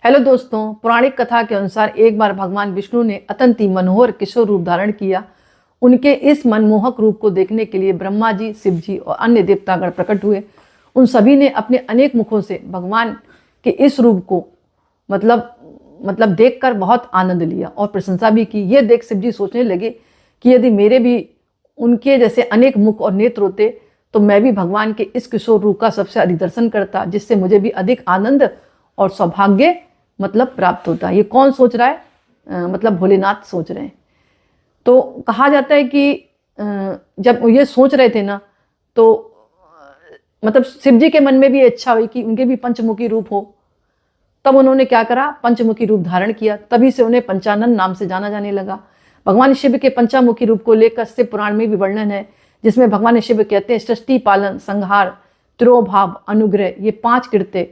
Hello दोस्तों, पौराणिक कथा के अनुसार एक बार भगवान विष्णु ने अत्यंत ही मनोहर किशोर रूप धारण किया। उनके इस मनमोहक रूप को देखने के लिए ब्रह्मा जी, शिव जी और अन्य देवतागण प्रकट हुए। उन सभी ने अपने अनेक मुखों से भगवान के इस रूप को मतलब देखकर बहुत आनंद लिया और प्रशंसा भी की। ये देख शिव जी सोचने लगे कि यदि मेरे भी उनके जैसे अनेक मुख और नेत्र होते तो मैं भी भगवान के इस किशोर रूप का सबसे अधिक दर्शन करता, जिससे मुझे भी अधिक आनंद और सौभाग्य प्राप्त होता है। ये कौन सोच रहा है? भोलेनाथ सोच रहे हैं। तो कहा जाता है कि जब ये सोच रहे थे ना, तो शिव जी के मन में भी इच्छा हुई कि उनके भी पंचमुखी रूप हो। तब उन्होंने क्या करा? पंचमुखी रूप धारण किया। तभी से उन्हें पंचानन नाम से जाना जाने लगा। भगवान शिव के पंचमुखी रूप को लेकर शिव पुराण में भी वर्णन है, जिसमें भगवान शिव कहते हैं सृष्टि, पालन, संहार, तिरोभाव, अनुग्रह, ये 5 कृत्य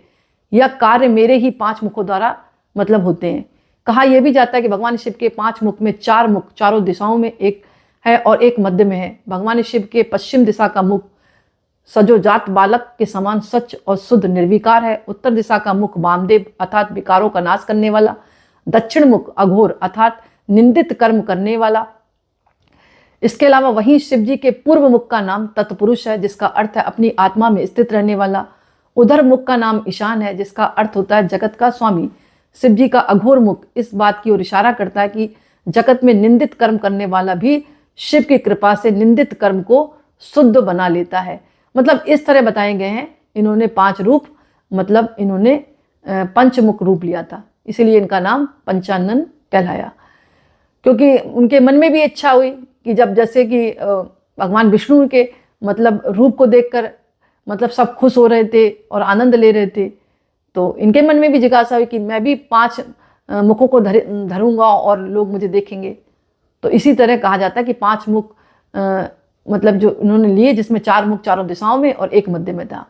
या कार्य मेरे ही 5 मुखों द्वारा होते हैं। कहा यह भी जाता है कि भगवान शिव के 5 मुख में 4 मुख चारों दिशाओं में एक है और एक मध्य में है। भगवान शिव के पश्चिम दिशा का मुख सजोजात बालक के समान सच और शुद्ध निर्विकार है। उत्तर दिशा का मुख वामदेव अर्थात विकारों का नाश करने वाला। दक्षिण मुख अघोर अर्थात निंदित कर्म करने वाला। इसके अलावा वहीं शिव जी के पूर्व मुख का नाम तत्पुरुष है, जिसका अर्थ है अपनी आत्मा में स्थित रहने वाला। उधर मुख का नाम ईशान है, जिसका अर्थ होता है जगत का स्वामी। शिव जी का अघोर मुख इस बात की ओर इशारा करता है कि जगत में निंदित कर्म करने वाला भी शिव की कृपा से निंदित कर्म को शुद्ध बना लेता है। इस तरह बताए गए हैं। इन्होंने 5 रूप इन्होंने पंचमुख रूप लिया था, इसीलिए इनका नाम पंचानन कहलाया। क्योंकि उनके मन में भी इच्छा हुई कि जब जैसे कि भगवान विष्णु के रूप को देखकर सब खुश हो रहे थे और आनंद ले रहे थे, तो इनके मन में भी जिज्ञासा हुई कि मैं भी 5 मुखों को धरूंगा और लोग मुझे देखेंगे। तो इसी तरह कहा जाता है कि 5 मुख जो उन्होंने लिए, जिसमें 4 मुख चारों दिशाओं में और एक मध्य में था।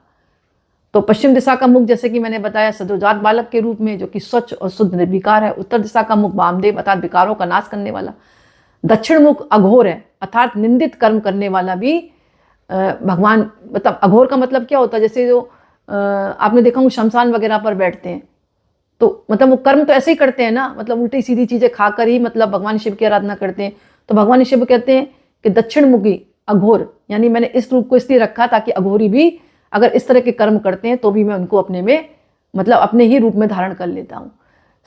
तो पश्चिम दिशा का मुख जैसे कि मैंने बताया सजोजात बालक के रूप में, जो कि स्वच्छ और शुद्ध निर्विकार है। उत्तर दिशा का मुख वामदेव अर्थात विकारों का नाश करने वाला। दक्षिण मुख अघोर है अर्थात निंदित कर्म करने वाला भी भगवान। अघोर का क्या होता है? जैसे जो आपने देखा हूँ शमशान वगैरह पर बैठते हैं, तो वो कर्म तो ऐसे ही करते हैं ना, उल्टी सीधी चीजें खाकर ही भगवान शिव की आराधना करते हैं। तो भगवान शिव कहते हैं कि दक्षिण मुखी अघोर, यानी मैंने इस रूप को इसलिए रखा ताकि अघोरी भी अगर इस तरह के कर्म करते हैं तो भी मैं उनको अपने में अपने ही रूप में धारण कर लेता हूँ।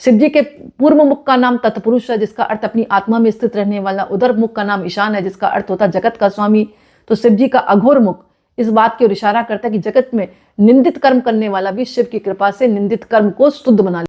शिव जी के पूर्व मुख का नाम तत्पुरुष है, जिसका अर्थ अपनी आत्मा में स्थित रहने वाला। उधर मुख का नाम ईशान है, जिसका अर्थ होता है जगत का स्वामी। तो शिव जी का अघोर मुख इस बात की ओर इशारा करता है कि जगत में निंदित कर्म करने वाला भी शिव की कृपा से निंदित कर्म को शुद्ध बना